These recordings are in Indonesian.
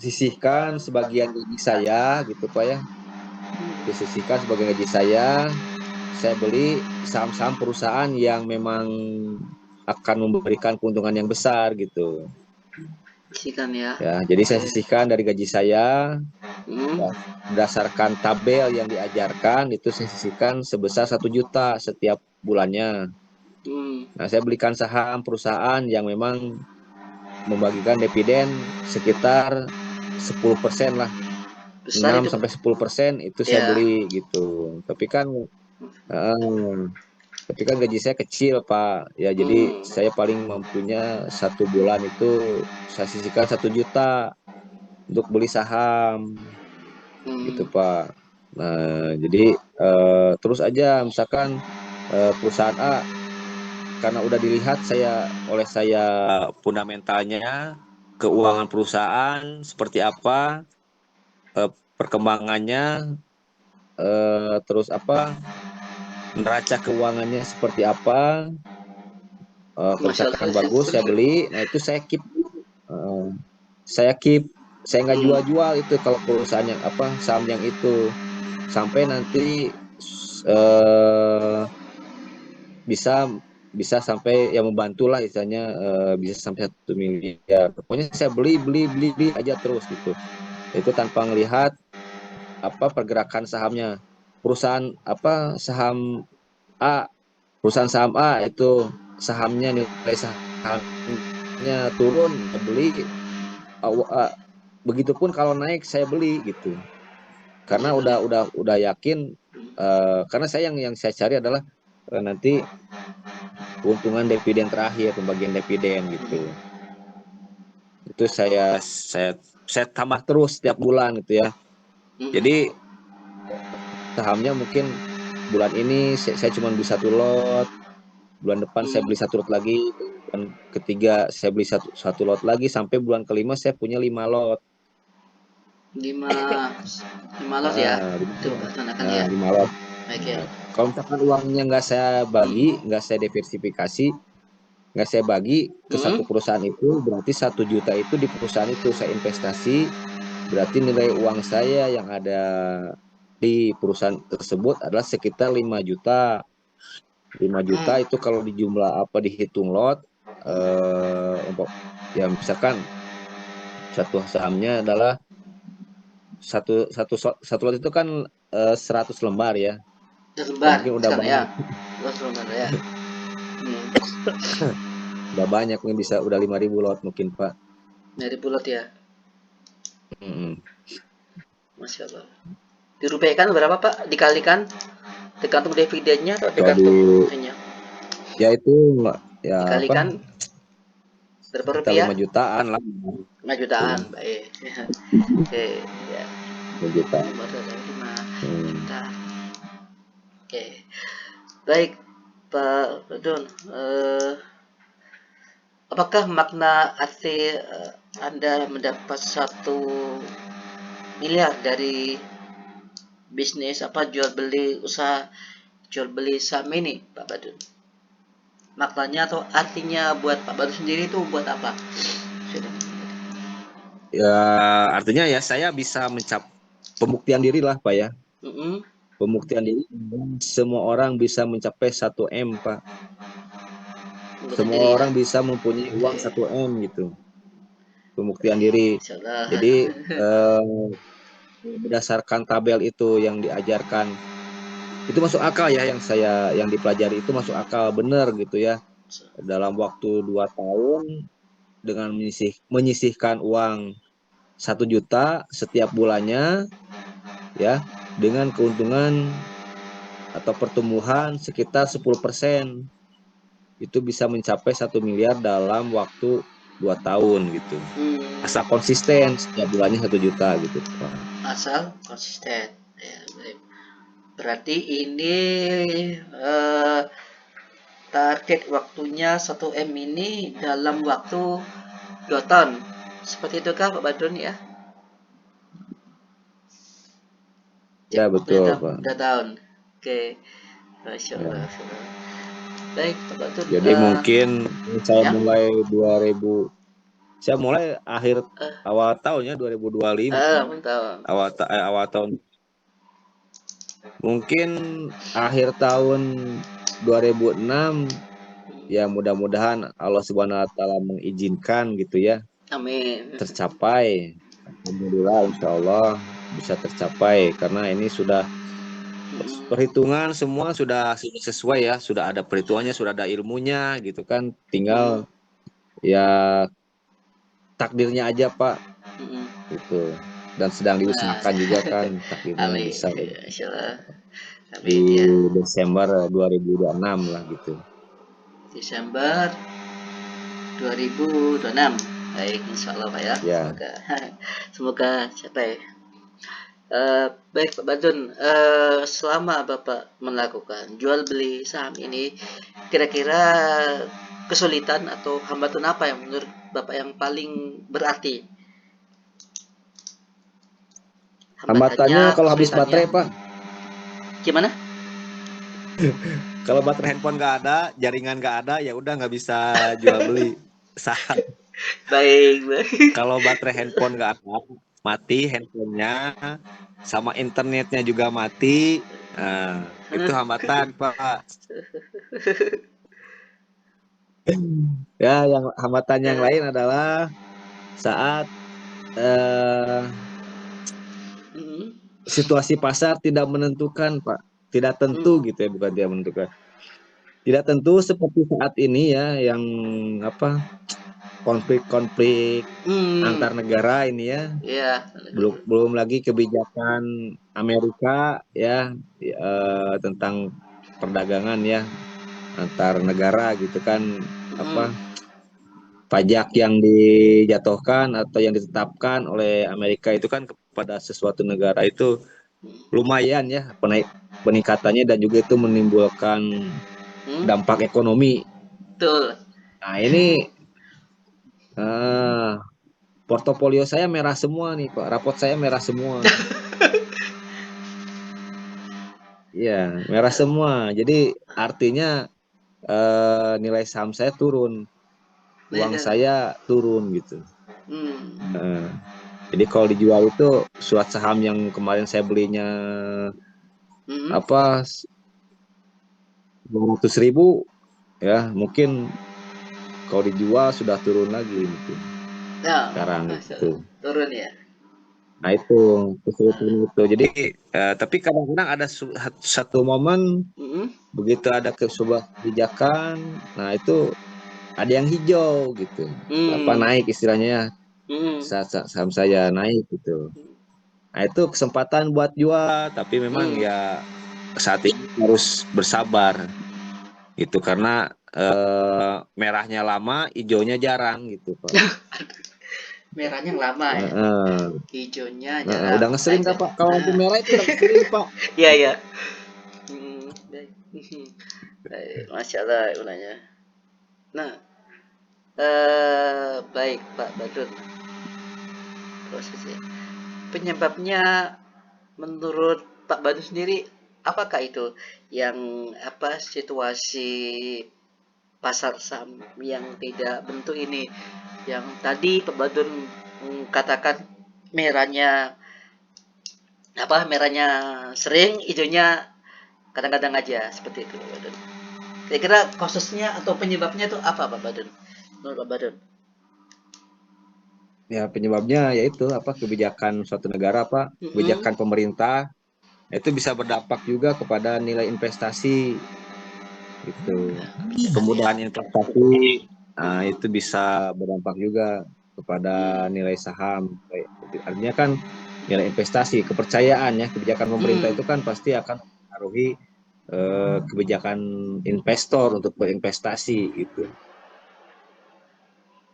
sisihkan sebagian gaji saya gitu Pak ya. Disisihkan sebagian gaji saya beli saham-saham perusahaan yang memang akan memberikan keuntungan yang besar gitu. Sisihkan ya. Ya, jadi saya Oke. sisihkan dari gaji saya Hmm. ya, berdasarkan tabel yang diajarkan itu saya sisihkan sebesar 1 juta setiap bulannya. Hmm. Nah, saya belikan saham perusahaan yang memang membagikan dividen sekitar 10% lah. Besar 6 itu sampai 10% itu saya ya. beli gitu. Eh, tapi kan gaji saya kecil, Pak. Ya, jadi Hmm. saya paling mampunya 1 bulan itu saya sisihkan 1 juta untuk beli saham gitu, Hmm. Pak. Nah, jadi terus aja misalkan perusahaan A karena udah dilihat oleh saya fundamentalnya, keuangan perusahaan seperti apa, perkembangannya, terus apa, neraca keuangannya seperti apa. Kalau Masalah misalkan hasil bagus saya terus. beli, nah itu saya keep. Eh, saya keep, saya nggak Hmm. jual-jual itu kalau perusahaan yang apa saham yang itu sampai nanti eh, bisa bisa sampai yang membantu lah istilahnya, bisa sampai 1 miliar. Pokoknya saya beli beli beli beli aja terus gitu. Itu tanpa ngelihat apa pergerakan sahamnya. Perusahaan apa saham A, perusahaan saham A itu sahamnya nilai sahamnya turun, saya beli. Begitupun kalau naik saya beli gitu. Karena Masih boleh. udah yakin, karena saya yang saya cari adalah nanti keuntungan dividen terakhir, pembagian dividen gitu. Itu saya tambah terus setiap bulan gitu ya. Hmm. Jadi sahamnya mungkin bulan ini saya cuma beli 1 lot, bulan depan saya Hmm. beli 1 lot lagi, bulan ketiga saya beli satu lot lagi, sampai bulan kelima saya punya 5 lot. lima 5 lot ya. Nah, Itu laksanakan nah, ya. 5 lot. Baik ya. Nah, kalau misalkan uangnya nggak saya bagi, nggak saya diversifikasi, nggak saya bagi ke Hmm. satu perusahaan itu, berarti 1 juta itu di perusahaan itu saya investasi, berarti nilai uang saya yang ada di perusahaan tersebut adalah sekitar 5 juta. 5 juta Hmm. itu kalau dijumlah apa dihitung lot, ya misalkan satu sahamnya adalah satu satu satu lot itu kan 100 lembar ya. Ya Lembar mungkin udah sekarang ya. banyak, Lembar ya. Hmm. mungkin bisa udah 5.000 lot mungkin Pak. Dari bulat ya. Mm-mm. Masya Allah. Dirupiahkan berapa Pak? Dikalikan tergantung dividennya atau Kalau di tergantung hanya ya itu ya apa dikalikan berapa sekitar rupiah? 5 jutaan lah 5 gitu. jutaan. Baik. Oke, ya. 5 juta. 5 Hmm. juta. Oke. Baik, Pak Badun. Apakah makna arti Anda mendapat 1 miliar dari bisnis apa jual beli usaha jual beli saham ini, Pak Badun? Maknanya atau artinya buat Pak Badun sendiri itu buat apa? Sudah. Ya artinya ya saya bisa pembuktian diri lah Pak ya. Mm-mm. Pembuktian diri semua orang bisa mencapai 1 M Pak. Buat Semua sendiri ya. orang bisa mempunyai uang Oke. 1 M gitu. Pembuktian Baik, diri. insyaallah. Jadi berdasarkan tabel itu yang diajarkan itu masuk akal ya, yang dipelajari itu masuk akal bener gitu ya. Dalam waktu 2 tahun dengan menyisihkan uang 1 juta setiap bulannya ya, dengan keuntungan atau pertumbuhan sekitar 10%, itu bisa mencapai 1 miliar dalam waktu 2 tahun gitu. Asal Hmm, konsisten setiap bulannya 1 juta gitu Pak. asal konsisten. Ya, baik. Berarti ini eh, target waktunya 1 M ini dalam waktu 2 tahun. Seperti itu kah Pak Badrun ya? Ya Cek waktunya betul dalam Pak. 2 tahun. Oke. Masya Allah. Ya. Masya Allah. Baik Pak Badrun. Jadi mungkin saya Ya. mulai 2000 Saya mulai Eh, awal tahunnya 2025. Mantap. Awal tahun mungkin akhir tahun 2006 ya, mudah-mudahan Allah Subhanahu wa taala mengizinkan gitu ya, Amin. tercapai. Alhamdulillah, insya Allah bisa tercapai karena ini sudah Mm, perhitungan semua sudah sesuai ya, sudah ada perhitungannya, sudah ada ilmunya gitu kan. mm, Tinggal ya takdirnya aja Pak mm. gitu. Dan sedang Nah, diusahakan juga kan takdirnya amin. bisa Insyaallah. di Amin ya. Desember 2026 lah gitu. Desember 2026. Baik, insyaallah Pak ya. Ya, Semoga semoga capai. Baik Pak Badun, selama Bapak melakukan jual beli saham ini, kira-kira kesulitan atau hambatan apa yang menurut Bapak yang paling berarti? Hambatannya, hambatannya kalau habis kesulitannya. baterai Pak. Gimana? Kalau baterai handphone nggak ada, jaringan nggak ada, ya udah nggak bisa jual beli saham. Baik, baik. Kalau baterai handphone nggak ada, mati handphonenya, sama internetnya juga mati. Nah, itu hambatan, Pak. Ya, yang hambatan yang Eh, lain adalah saat eh, mm, situasi pasar tidak menentukan, Pak. Tidak tentu mm, gitu ya, bukan tidak menentukan. Tidak tentu seperti saat ini ya, yang apa konflik-konflik mm, antar negara ini ya. ya, Belum belum lagi kebijakan Amerika ya, tentang perdagangan ya antar negara gitu kan, mm, apa pajak yang dijatuhkan atau yang ditetapkan oleh Amerika itu kan kepada sesuatu negara itu lumayan ya peningkatannya, dan juga itu menimbulkan mm, dampak ekonomi. betul. Nah ini eh, portofolio saya merah semua nih Pak, rapot saya merah semua. Iya, merah semua. Jadi artinya nilai saham saya turun, uang saya turun gitu. Hmm, Nah, jadi kalau dijual itu surat saham yang kemarin saya belinya mm, apa 200.000 ya, mungkin kalau dijual sudah turun lagi mungkin ya, sekarang itu. turun ya. Nah itu kesulitan itu. Jadi tapi kadang-kadang ada satu momen Mm, begitu ada sebuah kebijakan, nah itu ada yang hijau gitu, apa mm, naik istilahnya, mm, saham saya naik gitu. Nah itu kesempatan buat jual, tapi memang mm. ya saat ini harus bersabar gitu karena merahnya lama, hijaunya jarang gitu Pak. Merahnya yang lama ya, Heeh. hijaunya Heeh. jarang. Udah ngeselin Baik, kan baik. Pak, kalau lampu merah itu udah ngeselin Pak. Iya, iya. Baik. Baik, Masya Allah ulangnya. Nah, baik Pak Badrun. Prosesnya. Penyebabnya menurut Pak Badrun sendiri, apakah itu yang apa situasi pasar saham yang tidak bentuk ini, yang tadi Pak Badun katakan merahnya merahnya sering, hijaunya kadang-kadang aja seperti itu Pak Badun. Kira-kira kasusnya atau penyebabnya itu apa Pak Badun? Menurut Pak Badun? Ya penyebabnya yaitu apa kebijakan suatu negara Pak, Mm-mm. kebijakan pemerintah itu bisa berdampak juga kepada nilai investasi gitu. Investasi ya. Kemudahan investasi, nah, itu bisa berdampak juga kepada Hmm. nilai saham. Artinya kan nilai investasi, kepercayaan ya, kebijakan pemerintah Hmm. itu kan pasti akan mempengaruhi kebijakan investor untuk berinvestasi gitu,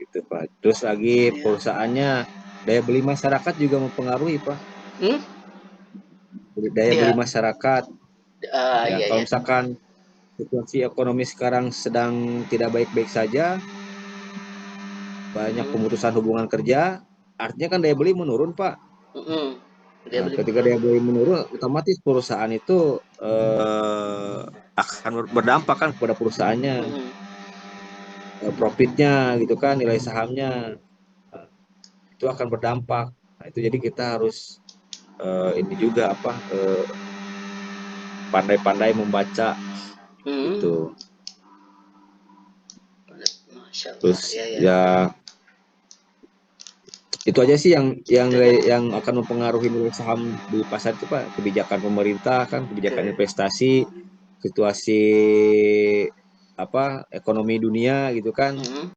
gitu Pak. Terus lagi Ya. perusahaannya daya beli masyarakat juga mempengaruhi Pak. Hmm? Daya beli Ya. masyarakat ya, Iya kalau ya. misalkan situasi ekonomi sekarang sedang tidak baik-baik saja, banyak Hmm. pemutusan hubungan kerja, artinya kan daya beli menurun, Pak. Hmm. Dia Nah, beli ketika menurun. daya beli menurun, otomatis perusahaan itu akan berdampak kan kepada perusahaannya, Hmm. profitnya gitu kan, nilai sahamnya. itu akan berdampak. Nah, itu jadi kita harus ini juga pandai-pandai membaca Hmm. gitu. Masya Allah. Terus Ya, ya. ya itu aja sih yang akan mempengaruhi nilai saham di pasar itu Pak, kebijakan pemerintah kan, kebijakan Oke. investasi, situasi ekonomi dunia gitu kan. Hmm.